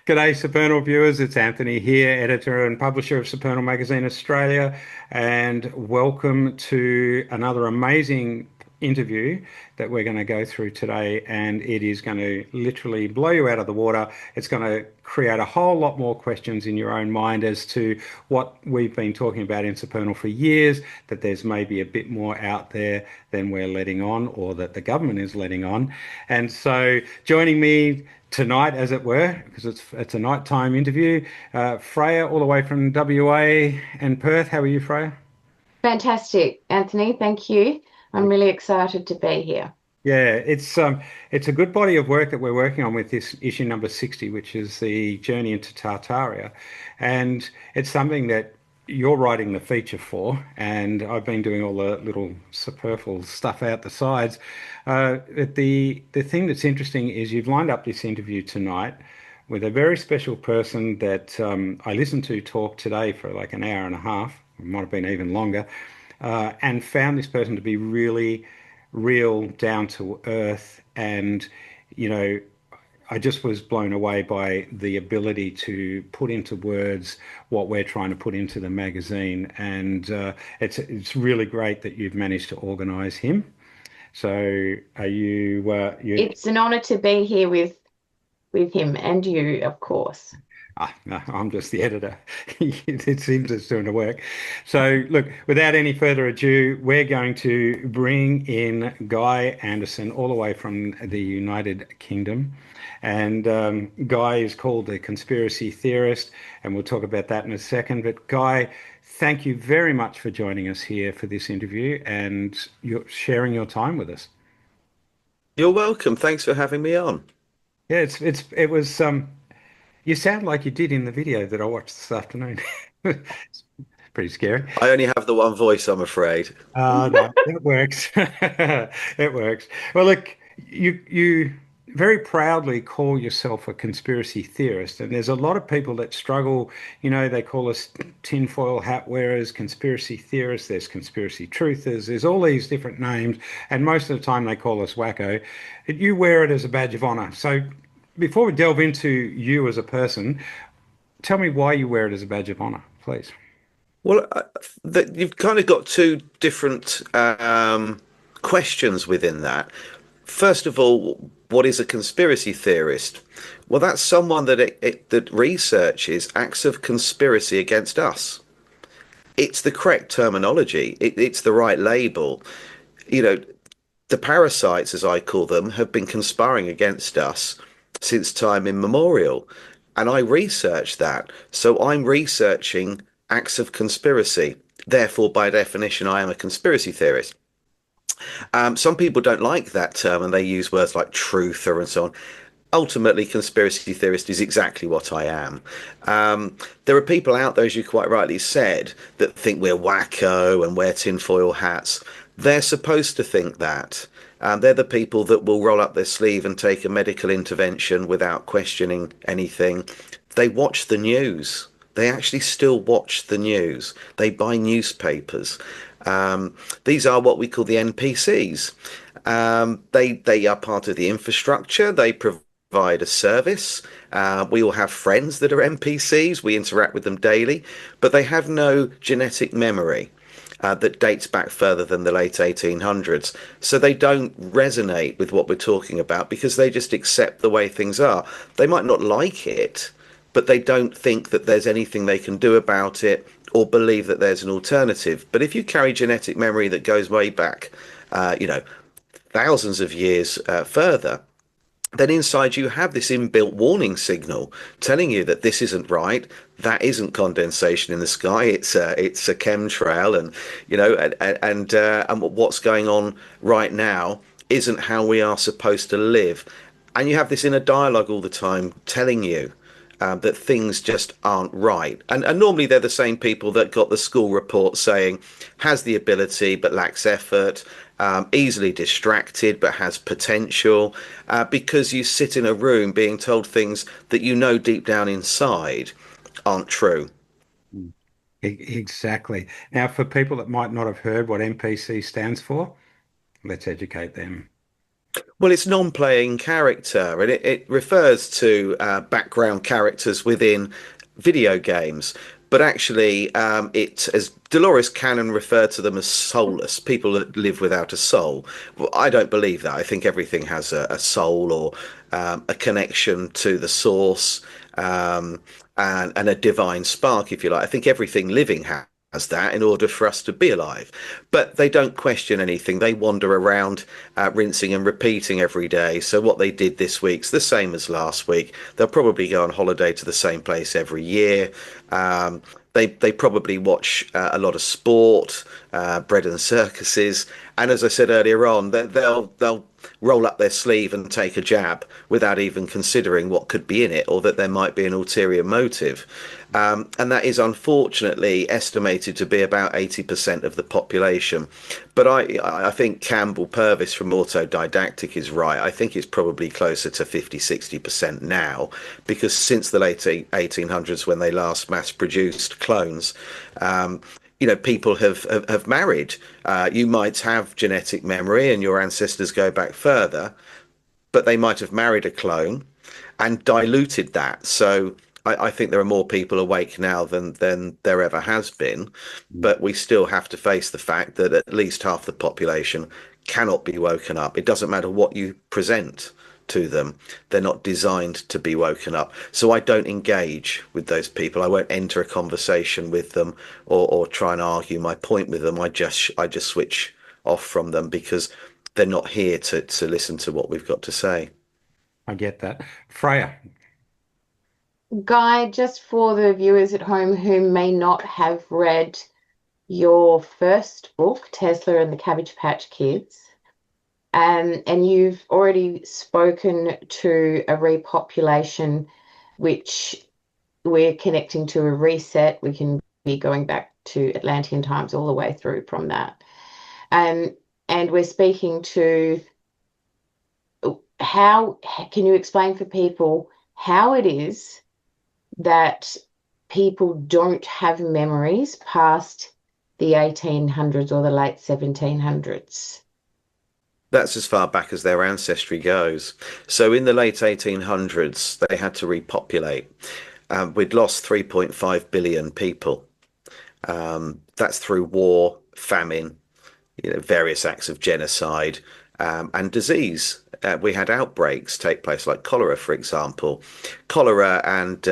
G'day, Supernal viewers. It's Anthony here, editor and publisher of Supernal Magazine Australia, and welcome to another amazing interview that we're going to go through today. And it is going to literally blow you out of the water. It's going to create a whole lot more questions in your own mind as to what we've been talking about in Supernal for years, that there's maybe a bit more out there than we're letting on, or that the government is letting on. And so joining me tonight, as it were, because it's a nighttime interview. Freya, all the way from WA and Perth. How are you, Freya? Fantastic, Anthony. Thank you. I'm really excited to be here. Yeah, it's a good body of work that we're working on with this issue number 60, which is the journey into Tartaria, and it's something that you're writing the feature for, and I've been doing all the little superfluous stuff out the sides. The thing that's interesting is you've lined up this interview tonight with a very special person that I listened to talk today for like an hour and a half, it might have been even longer, and found this person to be really real, down to earth, and you know, I just was blown away by the ability to put into words what we're trying to put into the magazine, and it's really great that you've managed to organise him. So, are you you? It's an honor to be here with him and you, of course. No, I'm just the editor. It seems it's doing the work. So, look, without any further ado, we're going to bring in Guy Anderson, all the way from the United Kingdom. And Guy is called the conspiracy theorist, and we'll talk about that in a second. But, Guy, thank you very much for joining us here for this interview and you're sharing your time with us. You're welcome. Thanks for having me on. Yeah, it was you sound like you did in the video that I watched this afternoon. It's pretty scary. I only have the one voice, I'm afraid. No, it works. It works. Well, look, you very proudly call yourself a conspiracy theorist, and there's a lot of people that struggle. They call us tinfoil hat wearers, conspiracy theorists. There's conspiracy truthers. There's all these different names, and most of the time they call us wacko. You wear it as a badge of honor. So, before we delve into you as a person, tell me why you wear it as a badge of honor, please. Well, you've kind of got two different questions within that. First of all, what is a conspiracy theorist? Well, that's someone that researches acts of conspiracy against us. It's the correct terminology. It's the right label. You know, the parasites, as I call them, have been conspiring against us since time immemorial. And I research that. So I'm researching acts of conspiracy. Therefore, by definition, I am a conspiracy theorist. Some people don't like that term and they use words like truther and so on. Ultimately, conspiracy theorist is exactly what I am. There are people out there, as you quite rightly said, that think we're wacko and wear tinfoil hats. They're supposed to think that. They're the people that will roll up their sleeve and take a medical intervention without questioning anything. They watch the news. They actually still watch the news. They buy newspapers. These are what we call the NPCs. They are part of the infrastructure. They provide a service. We all have friends that are NPCs. We interact with them daily, but they have no genetic memory that dates back further than the late 1800s. So they don't resonate with what we're talking about because they just accept the way things are. They might not like it, but they don't think that there's anything they can do about it or believe that there's an alternative. But if you carry genetic memory that goes way back, you know, thousands of years further, then inside you have this inbuilt warning signal telling you that this isn't right, that isn't condensation in the sky, it's a chemtrail, and and what's going on right now isn't how we are supposed to live. And you have this inner dialogue all the time telling you that things just aren't right. And normally they're the same people that got the school report saying has the ability but lacks effort, easily distracted but has potential, because you sit in a room being told things that you know deep down inside aren't true. Exactly. Now, for people that might not have heard what MPC stands for, let's educate them. Well, it's non-playing character, and it refers to background characters within video games. But actually, it as Dolores Cannon referred to them as soulless, people that live without a soul. Well, I don't believe that. I think everything has a soul or a connection to the source, um, and a divine spark, if you like. I think everything living has that in order for us to be alive. But they don't question anything. They wander around, rinsing and repeating every day. So what they did this week's the same as last week. They'll probably go on holiday to the same place every year. They probably watch a lot of sport, bread and circuses, and as I said earlier on, they'll roll up their sleeve and take a jab without even considering what could be in it or that there might be an ulterior motive. And that is unfortunately estimated to be about 80% of the population. But I think Campbell Purvis from Autodidactic is right. I think it's probably closer to 50-60% now, because since the late 1800s, when they last mass produced clones, people have married. You might have genetic memory and your ancestors go back further, but they might have married a clone and diluted that. So I think there are more people awake now than there ever has been, but we still have to face the fact that at least half the population cannot be woken up. It doesn't matter what you present to them, they're not designed to be woken up. So I don't engage with those people. I won't enter a conversation with them or try and argue my point with them. I just switch off from them because they're not here to listen to what we've got to say. I get that. Freya. Guy, just for the viewers at home who may not have read your first book, Tesla and the Cabbage Patch Kids, and you've already spoken to a repopulation, which we're connecting to a reset. We can be going back to Atlantean times all the way through from that. And we're speaking to how can you explain for people how it is that people don't have memories past the 1800s or the late 1700s? That's as far back as their ancestry goes. So in the late 1800s, they had to repopulate. We'd lost 3.5 billion people. That's through war, famine, various acts of genocide, and disease. We had outbreaks take place, like cholera, for example, cholera and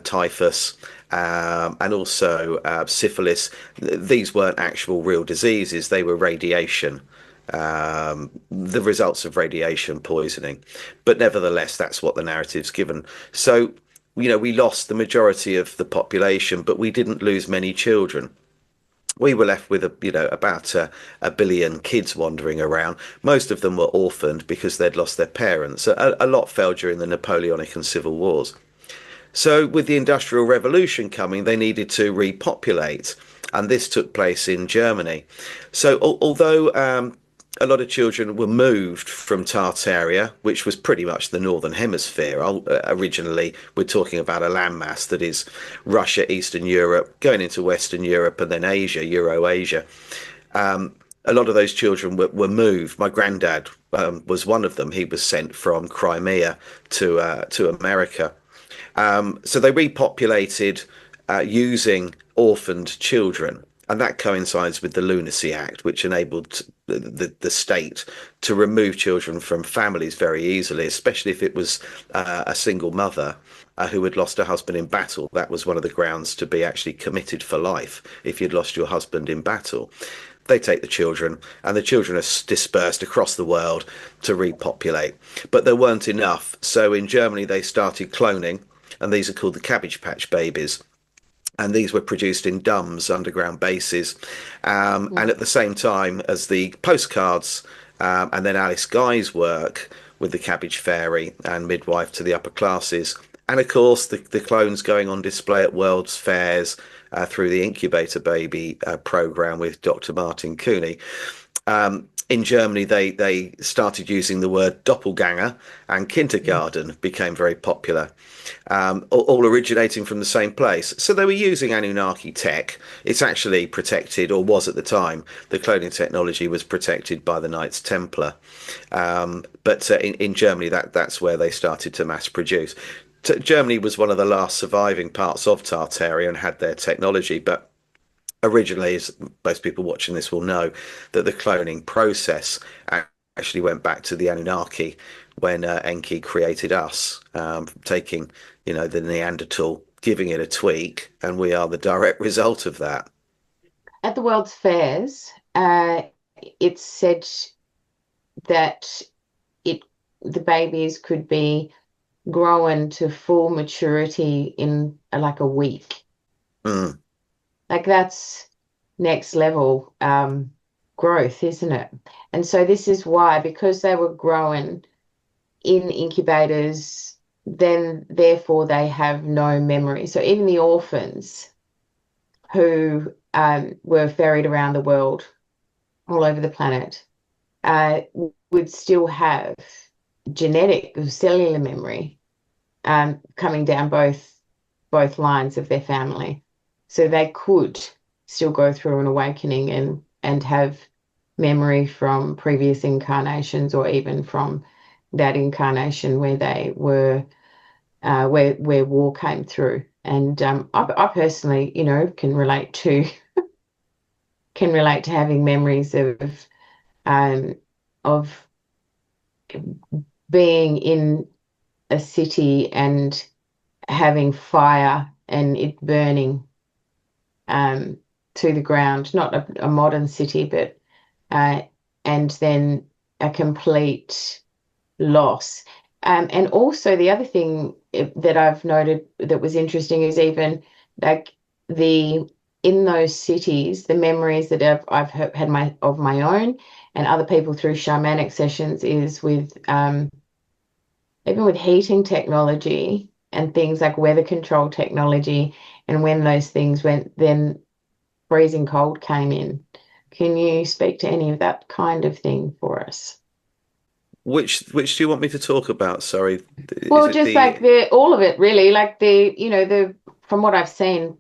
typhus, and also syphilis. These weren't actual real diseases; they were radiation, the results of radiation poisoning. But nevertheless, that's what the narrative's given. So, we lost the majority of the population, but we didn't lose many children. We were left with about a billion kids wandering around. Most of them were orphaned because they'd lost their parents. A lot fell during the Napoleonic and Civil Wars. So with the Industrial Revolution coming, they needed to repopulate, and this took place in Germany. So although a lot of children were moved from Tartaria, which was pretty much the northern hemisphere. Originally, we're talking about a landmass that is Russia, Eastern Europe, going into Western Europe, and then Asia, Eurasia. A lot of those children were moved. My granddad was one of them. He was sent from Crimea to America. So they repopulated using orphaned children. And that coincides with the Lunacy Act, which enabled the state to remove children from families very easily, especially if it was a single mother who had lost her husband in battle. That was one of the grounds to be actually committed for life if you'd lost your husband in battle. They take the children, and the children are dispersed across the world to repopulate. But there weren't enough. So in Germany, they started cloning, and these are called the Cabbage Patch babies. And these were produced in DUMBs, underground bases. And at the same time as the postcards, and then Alice Guy's work with the Cabbage Fairy and Midwife to the Upper Classes. And of course, the clones going on display at World's Fairs through the Incubator Baby program with Dr. Martin Cooney. In Germany, they started using the word doppelganger, and kindergarten became very popular, all originating from the same place. So they were using Anunnaki tech. It's actually protected, or was at the time. The cloning technology was protected by the Knights Templar. But in Germany, that's where they started to mass produce. Germany was one of the last surviving parts of Tartaria and had their technology, but originally, as most people watching this will know, that the cloning process actually went back to the Anunnaki when Enki created us, taking, the Neanderthal, giving it a tweak, and we are the direct result of that. At the World's Fairs, it's said that the babies could be grown to full maturity in like a week. Mm. Like that's next level growth, isn't it? And so this is why, because they were growing in incubators, then therefore they have no memory. So even the orphans who were ferried around the world, all over the planet, would still have genetic or cellular memory coming down both lines of their family. So they could still go through an awakening and have memory from previous incarnations, or even from that incarnation where they were, where war came through. And I personally, can relate to having memories of being in a city and having fire and it burning to the ground, not a modern city, but and then a complete loss. And also the other thing that I've noted that was interesting is even like in those cities, the memories that I've had of my own and other people through shamanic sessions is with even with heating technology and things like weather control technology, and when those things went, then freezing cold came in. Can you speak to any of that kind of thing for us? Which do you want me to talk about? Sorry, Well, is it just like all of it, really. Like from what I've seen,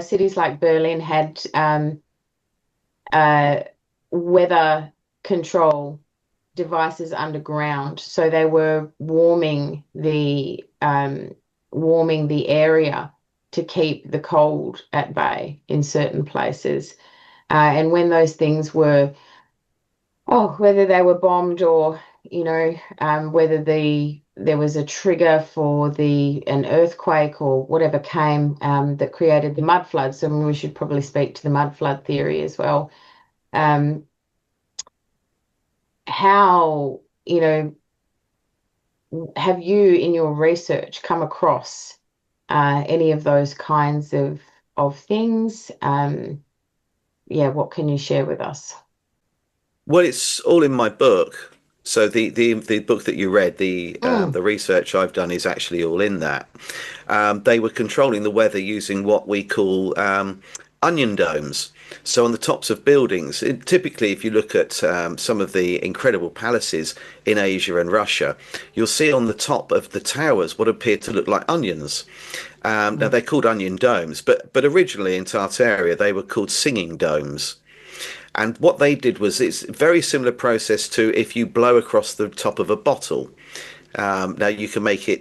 cities like Berlin had weather control devices underground, so they were warming the area to keep the cold at bay in certain places. And when those things were, whether they were bombed or, whether there was a trigger for an earthquake or whatever came that created the mud floods. So we should probably speak to the mud flood theory as well. How, have you in your research come across any of those kinds of things? What can you share with us? Well, it's all in my book. So the book that you read, the research I've done is actually all in that. They were controlling the weather using what we call onion domes. So on the tops of buildings, typically, if you look at some of the incredible palaces in Asia and Russia, you'll see on the top of the towers what appear to look like onions. Now they're called onion domes, but originally in Tartaria they were called singing domes. And what they did was, it's a very similar process to if you blow across the top of a bottle. Now you can make a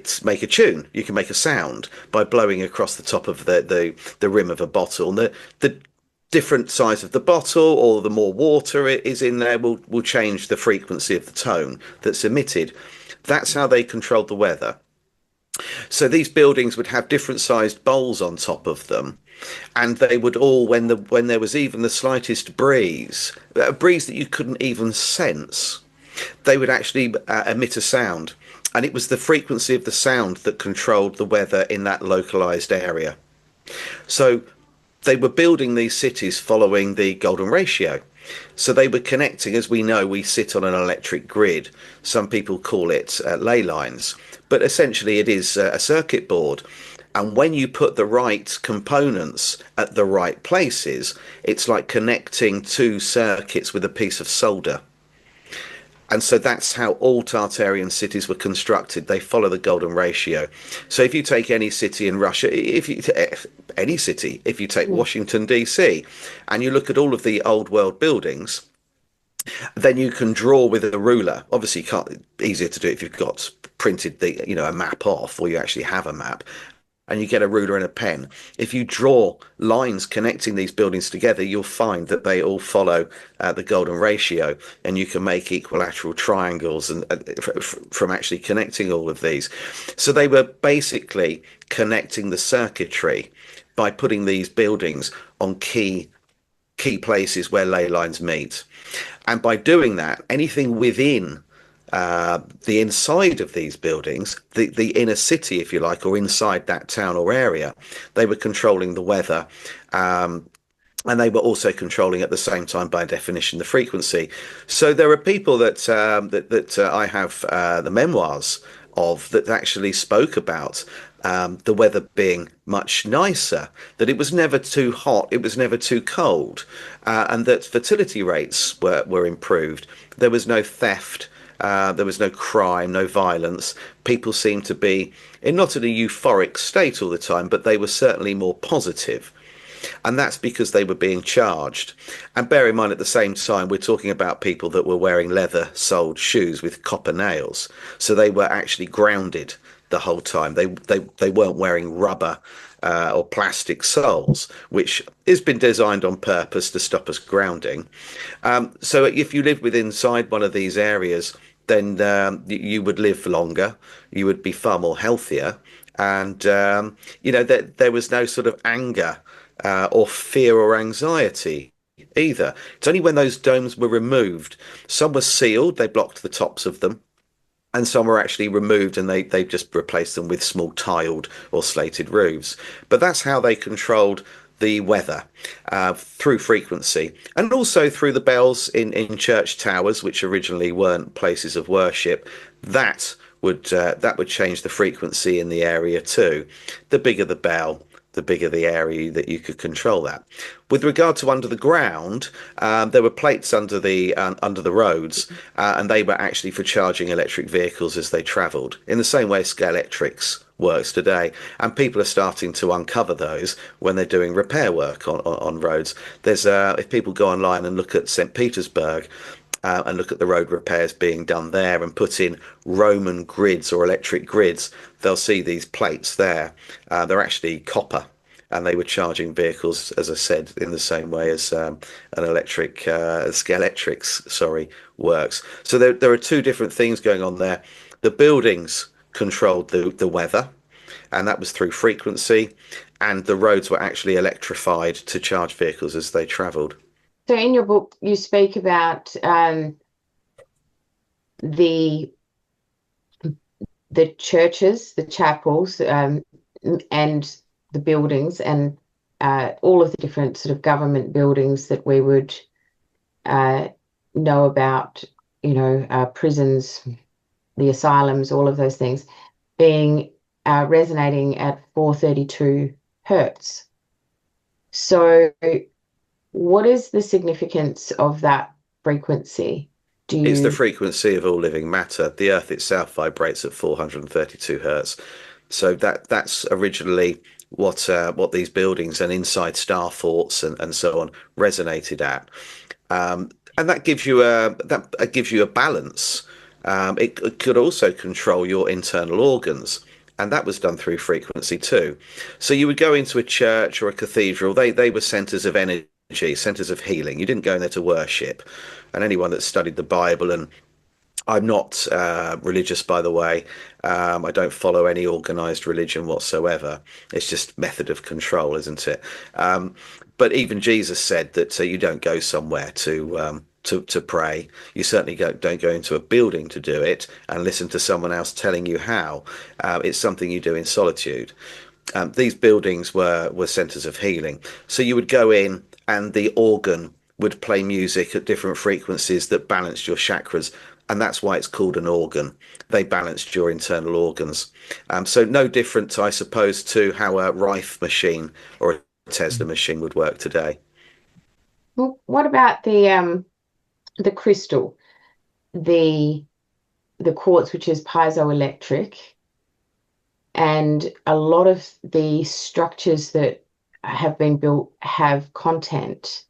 tune, you can make a sound by blowing across the top of the rim of a bottle. And the different size of the bottle, or the more water it is in there, will change the frequency of the tone that's emitted. That's how they controlled the weather. So these buildings would have different sized bowls on top of them, and they would all, when there was even the slightest breeze, a breeze that you couldn't even sense, they would actually emit a sound, and it was the frequency of the sound that controlled the weather in that localized area. So they were building these cities following the golden ratio. So they were connecting, as we know, we sit on an electric grid. Some people call it ley lines, but essentially it is a circuit board. And when you put the right components at the right places, it's like connecting two circuits with a piece of solder. And so that's how all Tartarian cities were constructed. They follow the golden ratio. So if you take any city in Russia, if you any city, if you take Washington DC, and you look at all of the old world buildings, then you can draw with a ruler. Obviously, you can't. Easier to do if you've got printed a map off, or you actually have a map, and you get a ruler and a pen. If you draw lines connecting these buildings together, you'll find that they all follow the golden ratio, and you can make equilateral triangles and from actually connecting all of these. So they were basically connecting the circuitry by putting these buildings on key places where ley lines meet. And by doing that, anything within the inside of these buildings, the inner city, if you like, or inside that town or area, they were controlling the weather. And they were also controlling at the same time, by definition, the frequency. So there are people that I have the memoirs of that actually spoke about the weather being much nicer, that it was never too hot, it was never too cold, and that fertility rates were improved. There was no theft. There was no crime, no violence. People seemed to be not in a euphoric state all the time, but they were certainly more positive. And that's because they were being charged. And bear in mind, at the same time, we're talking about people that were wearing leather-soled shoes with copper nails. So they were actually grounded the whole time. They weren't wearing rubber or plastic soles, which has been designed on purpose to stop us grounding. So if you lived within inside one of these areas, then you would live longer. You would be far more healthier. And, there was no sort of anger or fear or anxiety either. It's only when those domes were removed. Some were sealed, they blocked the tops of them, and some were actually removed and they just replaced them with small tiled or slated roofs. But that's how they controlled the weather, through frequency, and also through the bells in church towers, which originally weren't places of worship. That would change the frequency in the area too. The bigger the bell, the bigger the area that you could control that. With regard to under the ground, there were plates under the roads, and they were actually for charging electric vehicles as they travelled, in the same way Scalextrics works today. And people are starting to uncover those when they're doing repair work on roads. There's if people go online and look at St. Petersburg, and look at the road repairs being done there and put in Roman grids or electric grids, they'll see these plates there. They're actually copper, and they were charging vehicles, as I said, in the same way as an electric Scalextrics, works. So there are two different things going on there. The buildings controlled the weather, and that was through frequency, and the roads were actually electrified to charge vehicles as they travelled. So in your book, you speak about the churches, the chapels, and the buildings, and all of the different sort of government buildings that we would know about, prisons, the asylums, all of those things being resonating at 432 hertz. So what is the significance of that frequency? It's the frequency of all living matter. The Earth itself vibrates at 432 hertz. So that's originally what these buildings and inside star forts and so on resonated at, and that gives you a balance. It could also control your internal organs, and that was done through frequency too. So you would go into a church or a cathedral. They were centers of energy, centers of healing. You didn't go in there to worship. And anyone that studied the Bible, and I'm not religious, by the way. I don't follow any organized religion whatsoever. It's just method of control, isn't it? But even Jesus said that you don't go somewhere to pray. You certainly don't go into a building to do it and listen to someone else telling you how. It's something you do in solitude. These buildings were centers of healing. So you would go in and the organ would play music at different frequencies that balanced your chakras. and that's why it's called an organ. They balanced your internal organs. So no different, I suppose, to how a Rife machine or a Tesla machine would work today. Well, what about the crystal, the quartz, which is piezoelectric, and a lot of the structures that have been built have content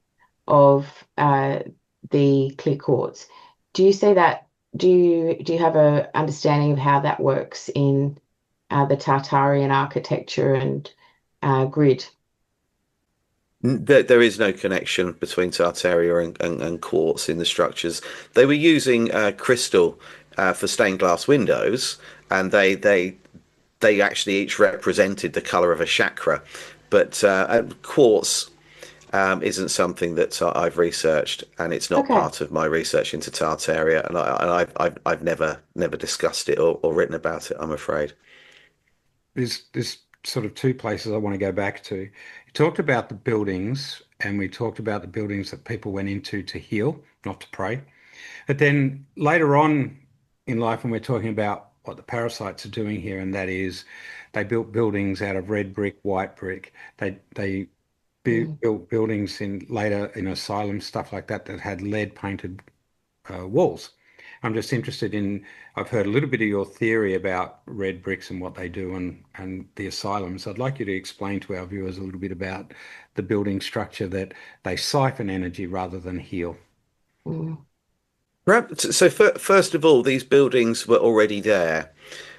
of the clear quartz. Do you say that? Do you have a understanding of how that works in the Tartarian architecture and grid? There is no connection between Tartaria and quartz in the structures. They were using crystal for stained glass windows, and they actually each represented the color of a chakra. But quartz isn't something that I've researched, and it's not Okay. part of my research into Tartaria, and I've never discussed it or written about it, I'm afraid. There's sort of two places I want to go back to. You talked about the buildings, and we talked about the buildings that people went into to heal, not to pray. But then later on in life, when we're talking about what the parasites are doing here, and that is they built buildings out of red brick, white brick. They Mm. built buildings in later in asylums, stuff like that, that had lead painted walls. I'm just interested in, I've heard a little bit of your theory about red bricks and what they do and the asylums. I'd like you to explain to our viewers a little bit about the building structure that they siphon energy rather than heal. Mm. So first of all, these buildings were already there.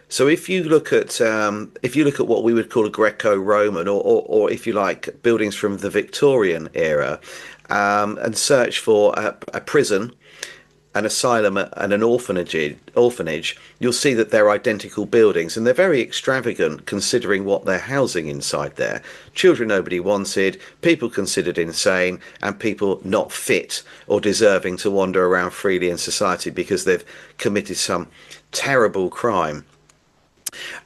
So if you look at what we would call a Greco-Roman, or if you like, buildings from the Victorian era, and search for a prison, an asylum, and an orphanage, you'll see that they're identical buildings, and they're very extravagant considering what they're housing inside there. Children nobody wanted, people considered insane, and people not fit or deserving to wander around freely in society because they've committed some terrible crime.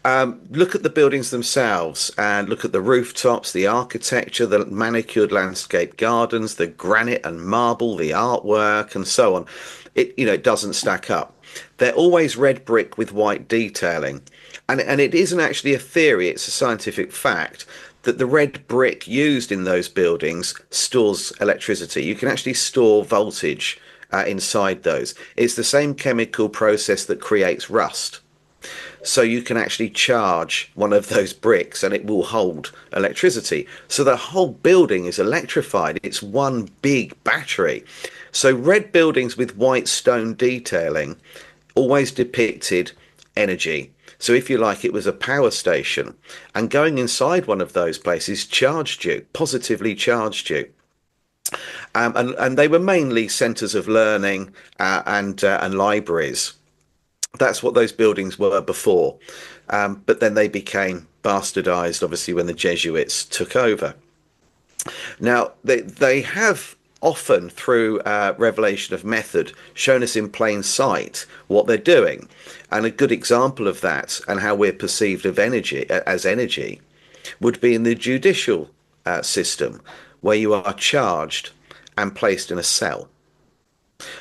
Look at the buildings themselves and look at the rooftops, the architecture, the manicured landscape gardens, the granite and marble, the artwork, and so on. It doesn't stack up. They're always red brick with white detailing. And it isn't actually a theory, it's a scientific fact that the red brick used in those buildings stores electricity. You can actually store voltage inside those. It's the same chemical process that creates rust. So you can actually charge one of those bricks and it will hold electricity. So the whole building is electrified. It's one big battery. So red buildings with white stone detailing always depicted energy. So if you like, it was a power station, and going inside one of those places charged you, positively charged you. And they were mainly centres of learning and libraries. That's what those buildings were before. But then they became bastardized, obviously, when the Jesuits took over. Now, they have often, through revelation of method, shown us in plain sight what they're doing. And a good example of that and how we're perceived of energy as energy would be in the judicial system, where you are charged and placed in a cell.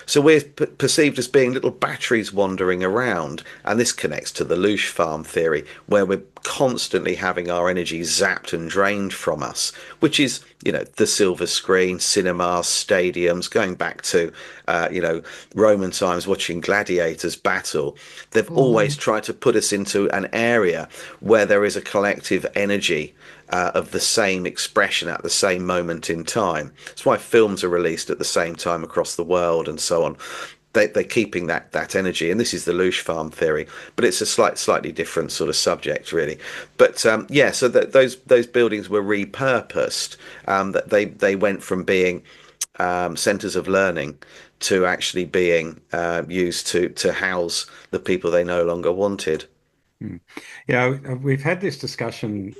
So we're perceived as being little batteries wandering around, and this connects to the Loosh farm theory, where we're constantly having our energy zapped and drained from us, which is, the silver screen, cinemas, stadiums, going back to, Roman times, watching gladiators battle. They've always Mm. tried to put us into an area where there is a collective energy of the same expression at the same moment in time. That's why films are released at the same time across the world and so on. They're keeping that energy, and this is the Loosh farm theory, but it's a slightly different sort of subject, really. But yeah, so those buildings were repurposed. That they went from being centres of learning to actually being used to house the people they no longer wanted. Hmm. Yeah, we've had this discussion.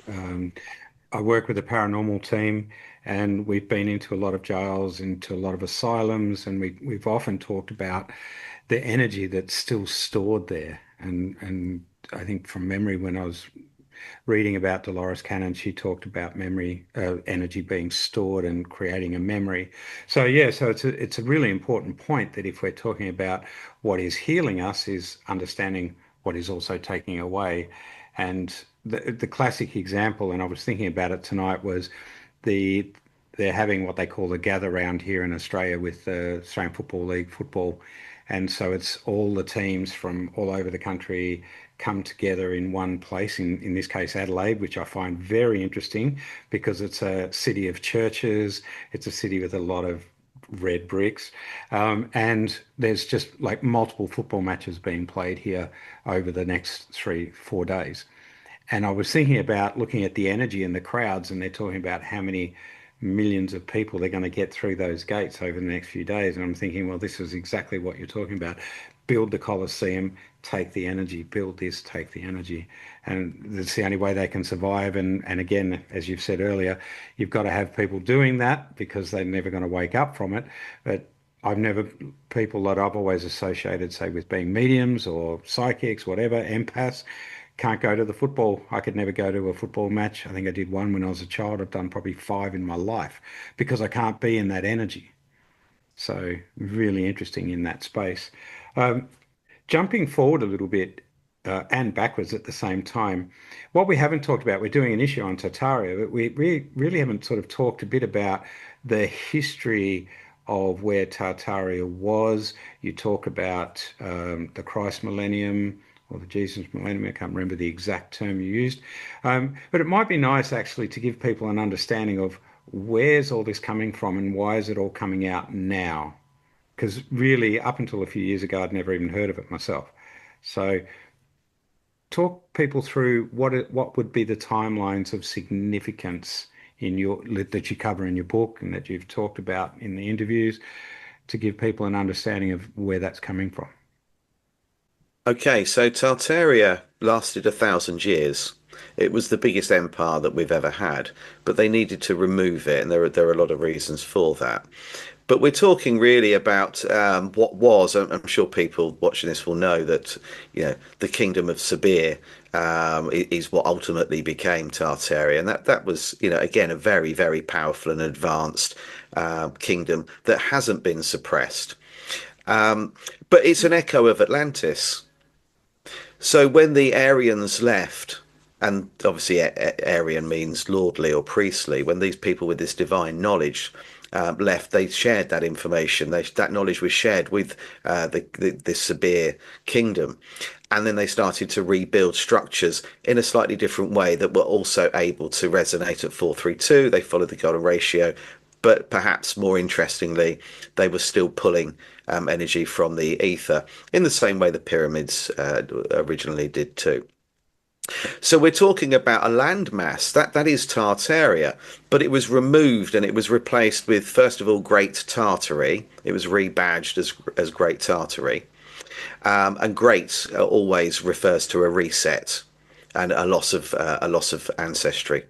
I work with a paranormal team, and we've been into a lot of jails, into a lot of asylums, and we've often talked about the energy that's still stored there. And I think from memory, when I was reading about Dolores Cannon, she talked about memory, energy being stored and creating a memory. So yeah, so it's a really important point that if we're talking about what is healing us is understanding what is also taking away. And the classic example, and I was thinking about it tonight, was the they're having what they call the gather round here in Australia with the Australian Football League football. And so it's all the teams from all over the country come together in one place, in this case, Adelaide, which I find very interesting because it's a city of churches. It's a city with a lot of red bricks. And there's just like multiple football matches being played here over the next 3, 4 days. And I was thinking about looking at the energy in the crowds, and they're talking about how many millions of people they're going to get through those gates over the next few days. And I'm thinking, well, this is exactly what you're talking about. Build the Colosseum, take the energy, build this, take the energy. And that's the only way they can survive. And again, as you've said earlier, you've got to have people doing that because they're never going to wake up from it. But people that I've always associated, say, with being mediums or psychics, whatever, empaths, can't go to the football. I could never go to a football match. I think I did one when I was a child. I've done probably 5 in my life because I can't be in that energy. So really interesting in that space. Jumping forward a little bit and backwards at the same time, what we haven't talked about, we're doing an issue on Tartaria, but we really haven't sort of talked a bit about the history of where Tartaria was. You talk about the Christ millennium, or the Jesus millennium. I can't remember the exact term you used. But it might be nice actually to give people an understanding of where's all this coming from and why is it all coming out now? Because really, up until a few years ago, I'd never even heard of it myself. So talk people through what would be the timelines of significance in that you cover in your book and that you've talked about in the interviews to give people an understanding of where that's coming from. Okay, so Tartaria lasted 1,000 years. It was the biggest empire that we've ever had, but they needed to remove it, and there are a lot of reasons for that. But we're talking really about what was. I'm sure people watching this will know that the kingdom of Sabir is what ultimately became Tartaria, and that was again a very, very powerful and advanced kingdom that hasn't been suppressed. But it's an echo of Atlantis. So when the Aryans left, and obviously Aryan means lordly or priestly, when these people with this divine knowledge left, they shared that information. That knowledge was shared with the Sabir kingdom. And then they started to rebuild structures in a slightly different way that were also able to resonate at 432. They followed the golden ratio. But perhaps more interestingly, they were still pulling energy from the ether in the same way the pyramids originally did too. So we're talking about a landmass that is Tartaria, but it was removed and it was replaced with, first of all, Great Tartary. It was rebadged as Great Tartary, and great always refers to a reset and a loss of ancestry.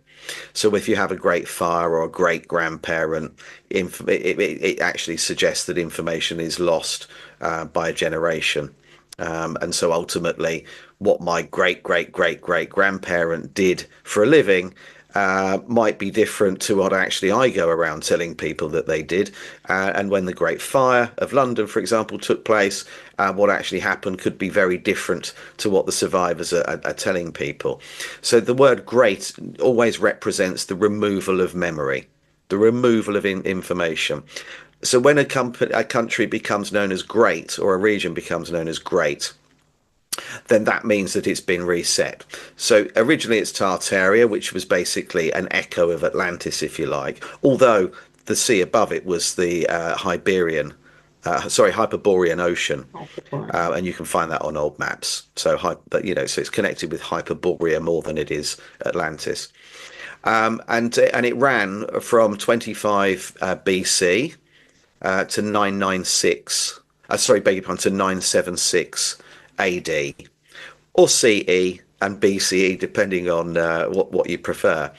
So if you have a great fire or a great grandparent, it actually suggests that information is lost by a generation. And so ultimately, what my great grandparent did for a living might be different to what actually I go around telling people that they did. And when the Great Fire of London, for example, took place, what actually happened could be very different to what the survivors are telling people. So the word great always represents the removal of memory, the removal of information. So when a country becomes known as great, or a region becomes known as great, then that means that it's been reset. So originally it's Tartaria, which was basically an echo of Atlantis, if you like, although the sea above it was the Hyperborean Ocean, and you can find that on old maps. So so it's connected with Hyperborea more than it is Atlantis, and it ran from 25 BC to 996. To 976 AD, or CE and BCE, depending on what you prefer.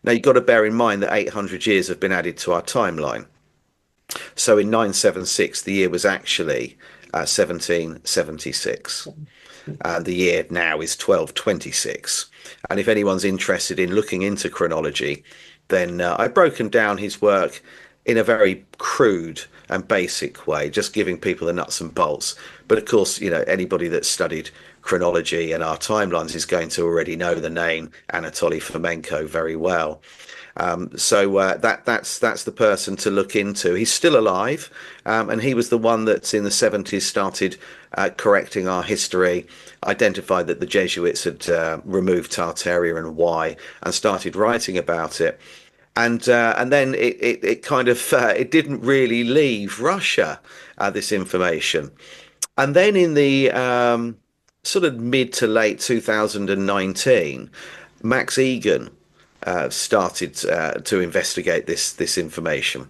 Now you've got to bear in mind that 800 years have been added to our timeline. So in 976, the year was actually 1776. The year now is 1226. And if anyone's interested in looking into chronology, then I've broken down his work in a very crude and basic way, just giving people the nuts and bolts. But of course, anybody that's studied chronology and our timelines is going to already know the name Anatoly Fomenko very well. So that's the person to look into. He's still alive, and he was the one that in the 70s started correcting our history, identified that the Jesuits had removed Tartaria and why, and started writing about it. And then it kind of it didn't really leave Russia, this information. And then in the sort of mid to late 2019, Max Egan started to investigate this information.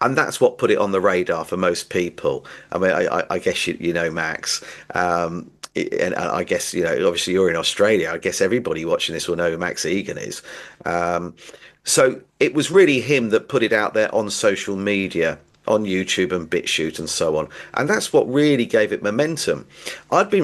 And that's what put it on the radar for most people. I mean, I guess you know Max. And I guess, obviously you're in Australia. I guess everybody watching this will know who Max Egan is. So it was really him that put it out there on social media, on YouTube and BitChute and so on. And that's what really gave it momentum. I'd been